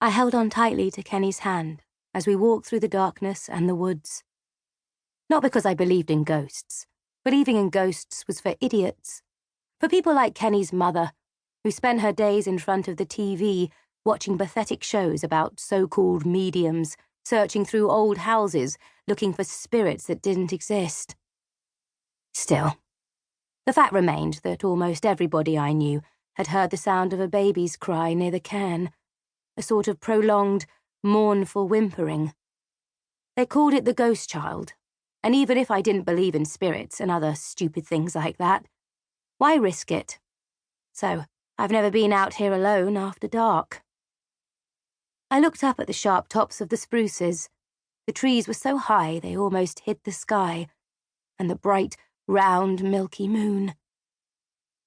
I held on tightly to Kenny's hand as we walked through the darkness and the woods. Not because I believed in ghosts. Believing in ghosts was for idiots. For people like Kenny's mother, who spent her days in front of the TV watching pathetic shows about so-called mediums, searching through old houses looking for spirits that didn't exist. Still, the fact remained that almost everybody I knew had heard the sound of a baby's cry near the cairn, a sort of prolonged, mournful whimpering. They called it the ghost child, and even if I didn't believe in spirits and other stupid things like that, why risk it? So, I've never been out here alone after dark. I looked up at the sharp tops of the spruces. The trees were so high they almost hid the sky, and the bright, round, milky moon.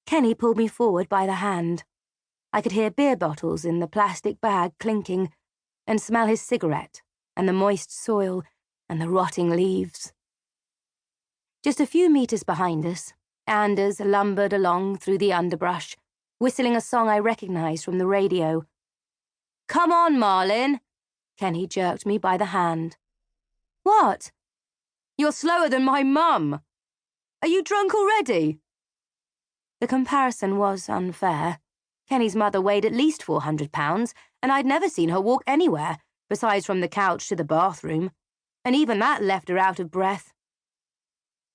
Kenny pulled me forward by the hand. I could hear beer bottles in the plastic bag clinking, and smell his cigarette, and the moist soil, and the rotting leaves. Just a few meters behind us, Anders lumbered along through the underbrush, whistling a song I recognized from the radio. "Come on, Marlin!" Kenny jerked me by the hand. "What?" "You're slower than my mum! Are you drunk already?" The comparison was unfair. Kenny's mother weighed at least 400 pounds, and I'd never seen her walk anywhere, besides from the couch to the bathroom, and even that left her out of breath.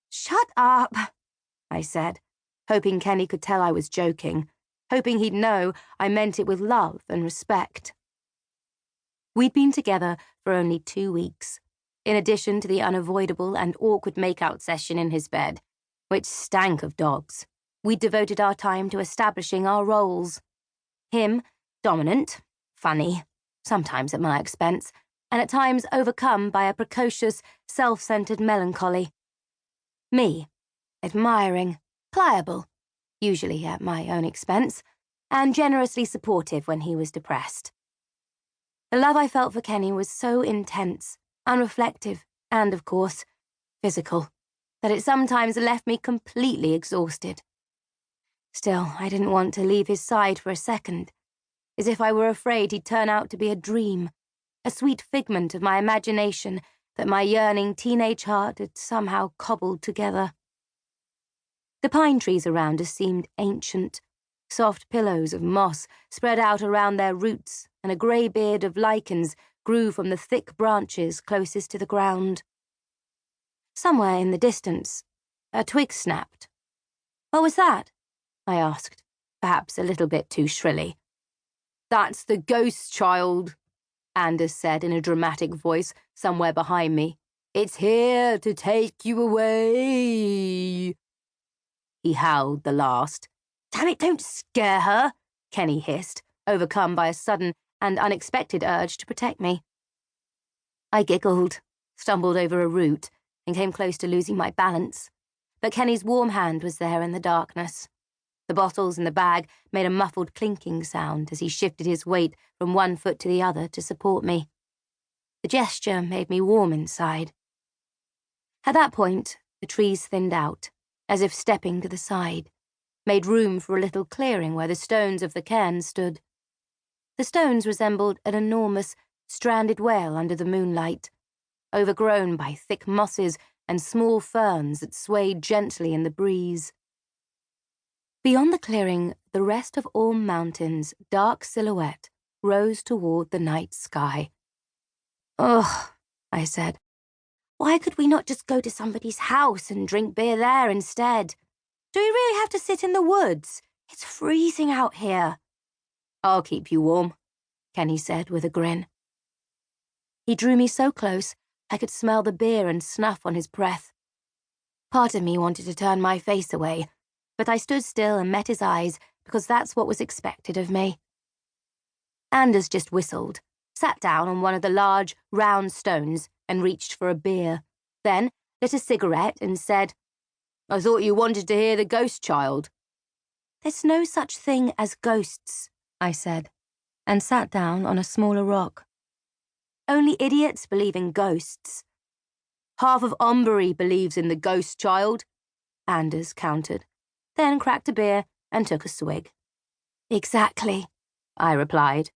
"Shut up," I said, hoping Kenny could tell I was joking, hoping he'd know I meant it with love and respect. We'd been together for only 2 weeks, in addition to the unavoidable and awkward make-out session in his bed, which stank of dogs. We'd devoted our time to establishing our roles. Him, dominant, funny, sometimes at my expense, and at times overcome by a precocious, self-centered melancholy. Me, admiring, pliable, usually at my own expense, and generously supportive when he was depressed. The love I felt for Kenny was so intense, unreflective, and, of course, physical, that it sometimes left me completely exhausted. Still, I didn't want to leave his side for a second, as if I were afraid he'd turn out to be a dream, a sweet figment of my imagination that my yearning teenage heart had somehow cobbled together. The pine trees around us seemed ancient, soft pillows of moss spread out around their roots, and a grey beard of lichens grew from the thick branches closest to the ground. Somewhere in the distance, a twig snapped. "What was that?" I asked, perhaps a little bit too shrilly. "That's the ghost child," Anders said in a dramatic voice somewhere behind me. "It's here to take you away." He howled the last. "Damn it, don't scare her," Kenny hissed, overcome by a sudden and unexpected urge to protect me. I giggled, stumbled over a root, and came close to losing my balance, but Kenny's warm hand was there in the darkness. The bottles in the bag made a muffled clinking sound as he shifted his weight from one foot to the other to support me. The gesture made me warm inside. At that point, the trees thinned out, as if stepping to the side, made room for a little clearing where the stones of the cairn stood. The stones resembled an enormous, stranded whale under the moonlight, overgrown by thick mosses and small ferns that swayed gently in the breeze. Beyond the clearing, the rest of Orm Mountain's dark silhouette rose toward the night sky. "Ugh," I said. "Why could we not just go to somebody's house and drink beer there instead? Do we really have to sit in the woods? It's freezing out here." "I'll keep you warm," Kenny said with a grin. He drew me so close I could smell the beer and snuff on his breath. Part of me wanted to turn my face away, but I stood still and met his eyes because that's what was expected of me. Anders just whistled, sat down on one of the large, round stones and reached for a beer, then lit a cigarette and said, "I thought you wanted to hear the ghost child." "There's no such thing as ghosts," I said, and sat down on a smaller rock. "Only idiots believe in ghosts." "Half of Ormberg believes in the ghost child," Anders countered, then cracked a beer and took a swig. "Exactly," I replied.